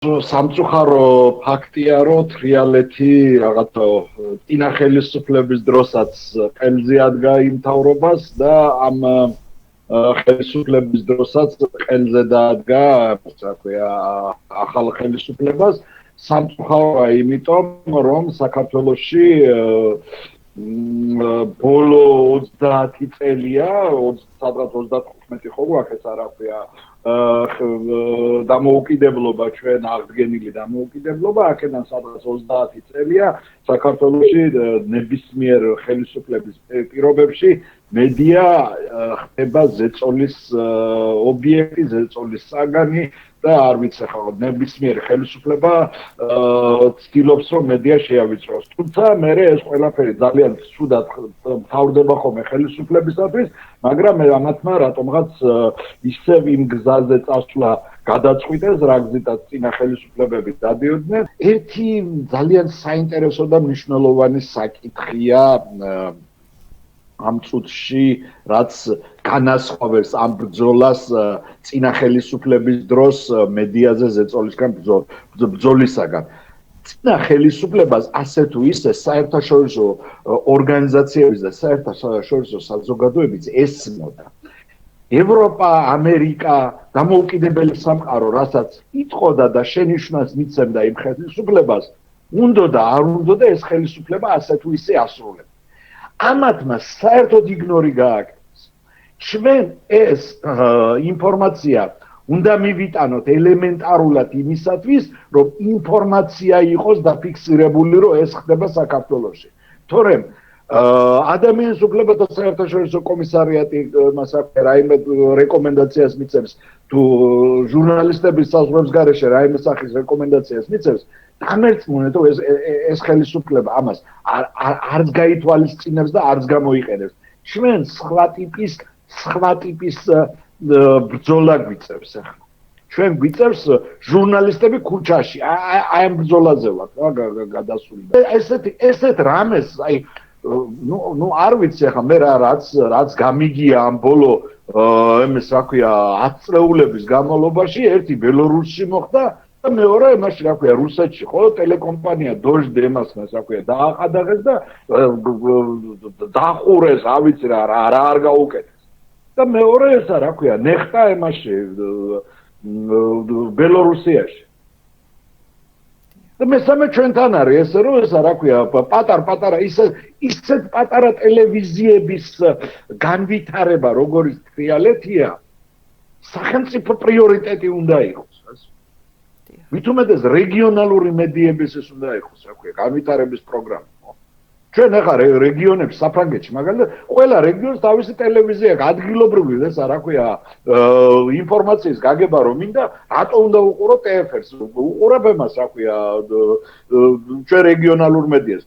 სამწუხარო ფაქტია, რომ თრიალეთი რაღაცა წინა ხელისუფლების დროსაც ყელზე ადგა იმ მთავრობას და ამ ხელისუფლების დროსაც ყელზე დაადგა, რა ქვია, ახალ ხელისუფლებას. სამწუხაროა იმიტომ, რომ საქართველოში ბოლო 30 წელია, 35 ხო გვაქვს რა ქვია, დამოუკიდებლობა ჩვენ აღდგენილი დამოუკიდებლობა აქედან სადღაც 30 წელია საქართველოში ნებისმიერ ხელისუფლების პირობებში მედია ხდება ზეწოლის ობიექტი, ზეწოლის საგანი და არ ვიცი ხო ნებისმიერ ხელისუფლება ცდილობს რომ მედია შეავიწროს. თუმცა მე ეს ყველაფერი ძალიან ცუდად მთავრდება ხოლმე ხელისუფლებისათვის, მაგრამ ამათმა რატომღაც ისევ იმ გზაზე წასვლა გადაწყვიტეს, რა გზითაც წინა ხელისუფლებები დადიოდნენ. ერთი ძალიან საინტერესო და მნიშვნელოვანი საკითხია ამ წუთში, რაც განასხვავებს ამ ბრძოლას წინა ხელისუფლების დროს მედიაზე ზეწოლისგან ბრძოლისაგან. წინა ხელისუფლებას ასე თუ ისე საერთაშორისო ორგანიზაციების და საერთაშორისო საზოგადოებიც ესმოდა. ევროპა, ამერიკა, დამოუკიდებელი სამყარო, რასაც იტყოდა და შენიშვნას მიცემდა იმ ხელისუფლებას, უნდა და არ უნდა ეს ხელისუფლება ასე თუ ისე ასრულებდა. ამათმა საერთოდ იგნორი გააკეთეს. ჩვენ ეს ინფორმაცია უნდა მივიტანოთ ელემენტარულად იმისათვის, რომ ინფორმაცია იყოს დაფიქსირებული, რომ ეს ხდება საქართველოში. თორემ ადამიანის უფლებათა საერთაშორისო კომისარიატი რაიმე რეკომენდაციას მიცემს, თუ ჟურნალისტების საზღვრების გარეშე რაიმე სახის რეკომენდაციას მიცემს, დამერწმუნეთ, რომ ეს ხელისუფლება ამას არც გაითვალისწინებს და არც გამოიყენებს. ჩვენ სხვა ტიპის ბრძოლა გვიწევს ახლა. ჩვენ გვიწევს ჟურნალისტები ქუჩაში. აი ამ ბრძოლაზე ვართ გადასული. ესეთ რამეს, აი ნუ არ ვიცი ახლა მე რაც გამიგია ამ ბოლო იმის რა ქვია 10 წლეულების განმავლობაში, ერთი ბელორუსში მოხდა და მეორე იმაში რა ქვია რუსეთში ხო ტელეკომპანია დოჟდე იმასნას რა ქვია დააყადაღეს და დახურეს, რა ვიცი რა არ გაუკეთეს. და მეორე ესა რა ქვია ნეხტა იმაში ბელორუსიაში. და მესამე ჩვენთან არის ესე რომ ესა რა ქვია პატარ-პატარა ისეთ პატარა ტელევიზიების განვითარება როგორც თრიალეთია სახელმწიფო პრიორიტეტი უნდა იყოს. მით უმეტეს რეგიონალური მედიების ეს უნდა იყოს, რა ქვია, განვითარების პროგრამა. ჩვენ ახლა რეგიონებში საფრანგეთში მაგალითად ყველა რეგიონს თავისი ტელევიზია აქვს, ადგილობრივი ესა რა ქვია ინფორმაციის გაგება რომ მინდა, რატო უნდა უყურო TFR-ს? უყურებ იმას, რა ქვია, ჩვენ რეგიონალურ მედიას.